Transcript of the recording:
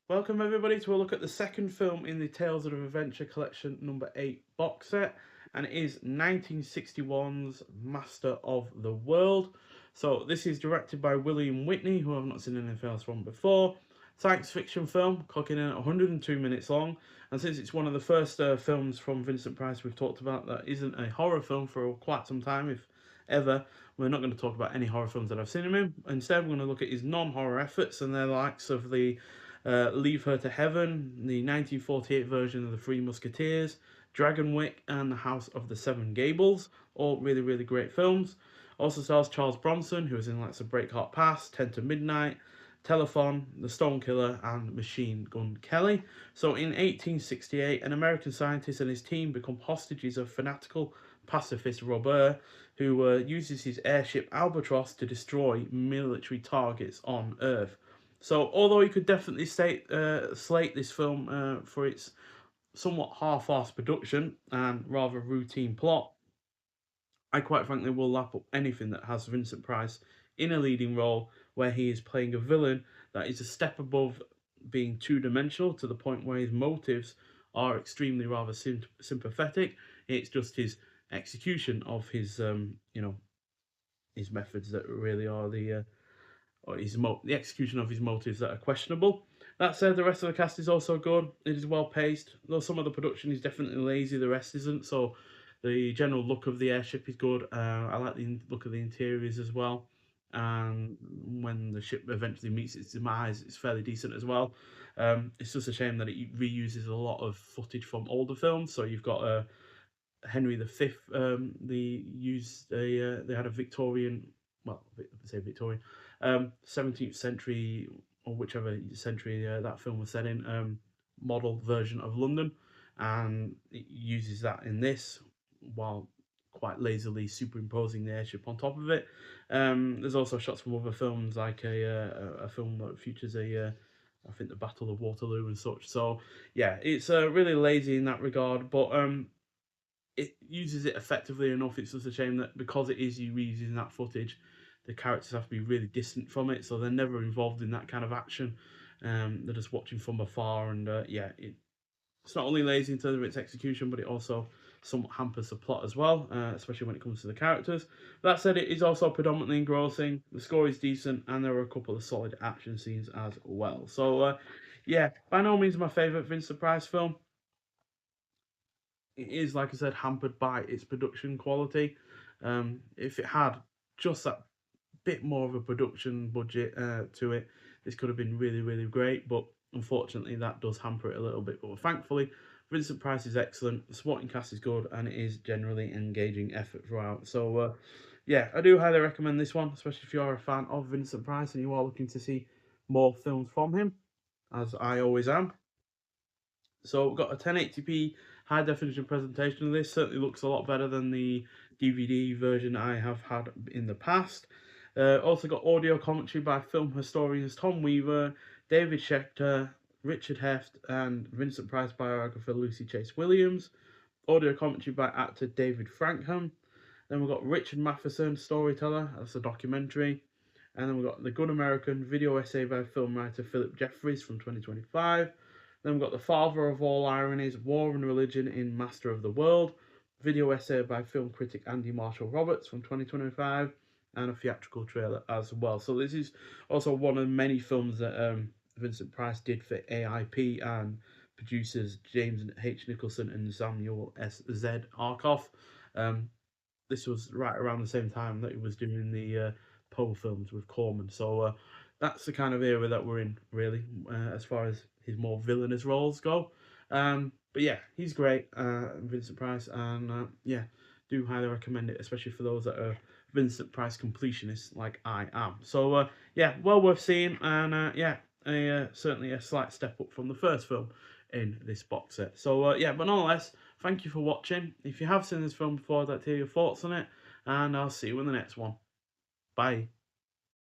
Welcome everybody to a look at the second film in the Tales of Adventure Collection number 8 box set, and it is 1961's Master of the World. So this is directed by William Whitney, who I've not seen anything else from before. Science fiction film, clocking in at 102 minutes long, and since it's one of the first films from Vincent Price we've talked about that isn't a horror film for quite some time, if ever, we're not going to talk about any horror films that I've seen him in. Instead, we're going to look at his non-horror efforts and their likes of the Leave Her to Heaven, the 1948 version of The Three Musketeers, Dragonwyck, and The House of the Seven Gables. All really, really great films. Also stars Charles Bronson, who was in Let's Break Heart Pass, 10 to Midnight, Telephone, The Stone Killer, and Machine Gun Kelly. So in 1868, an American scientist and his team become hostages of fanatical pacifist Robert, who uses his airship Albatross to destroy military targets on Earth. So, although you could definitely slate this film for its somewhat half-assed production and rather routine plot, I quite frankly will lap up anything that has Vincent Price in a leading role where he is playing a villain that is a step above being two-dimensional to the point where his motives are extremely rather sympathetic. It's just his execution of his, his methods that really are or the execution of his motives that are questionable. That said, the rest of the cast is also good. It is well paced, though some of the production is definitely lazy. The rest isn't. So the general look of the airship is good. I like the look of the interiors as well. And when the ship eventually meets its demise, it's fairly decent as well. It's just a shame that it reuses a lot of footage from older films. So you've got Henry V. They had a Victorian, well, I say Victorian, 17th century or whichever century that film was set in, model version of London, and it uses that in this while quite lazily superimposing the airship on top of it. There's also shots from other films, like a film that features I think the Battle of Waterloo and such. So yeah, it's really lazy in that regard, but it uses it effectively enough. It's just a shame that because it is you reusing that footage, the characters have to be really distant from it, so they're never involved in that kind of action. They're just watching from afar, and yeah, it's not only lazy in terms of its execution, but it also somewhat hampers the plot as well, especially when it comes to the characters. That said, it is also predominantly engrossing. The score is decent, and there are a couple of solid action scenes as well. So, yeah, by no means my favourite Vincent Price film. It is, like I said, hampered by its production quality. If it had just that bit more of a production budget to it, this could have been really, really great. But unfortunately, that does hamper it a little bit. But thankfully, Vincent Price is excellent. The supporting cast is good, and it is generally engaging effort throughout. So, yeah, I do highly recommend this one, especially if you're a fan of Vincent Price and you are looking to see more films from him, as I always am. So we've got a 1080p high definition presentation of this. Certainly looks a lot better than the DVD version I have had in the past. Also got audio commentary by film historians Tom Weaver, David Schechter, Richard Heft, and Vincent Price biographer Lucy Chase Williams. Audio commentary by actor David Frankham. Then we've got Richard Matheson, storyteller. That's a documentary. And then we've got The Good American, video essay by film writer Philip Jeffries from 2025. Then we've got The Father of All Ironies, War and Religion in Master of the World, video essay by film critic Andy Marshall Roberts from 2025, and a theatrical trailer as well. So this is also one of many films that Vincent Price did for AIP and producers James H. Nicholson and Samuel S. Z. Arkoff. This was right around the same time that he was doing the Poe films with Corman. So that's the kind of era that we're in, really, as far as his more villainous roles go. But yeah, he's great, Vincent Price, and yeah, do highly recommend it, especially for those that are Vincent Price completionists like I am. So yeah, well worth seeing, and yeah, certainly a slight step up from the first film in this box set. So yeah, but nonetheless, thank you for watching. If you have seen this film before, I'd like to hear your thoughts on it, and I'll see you in the next one. Bye.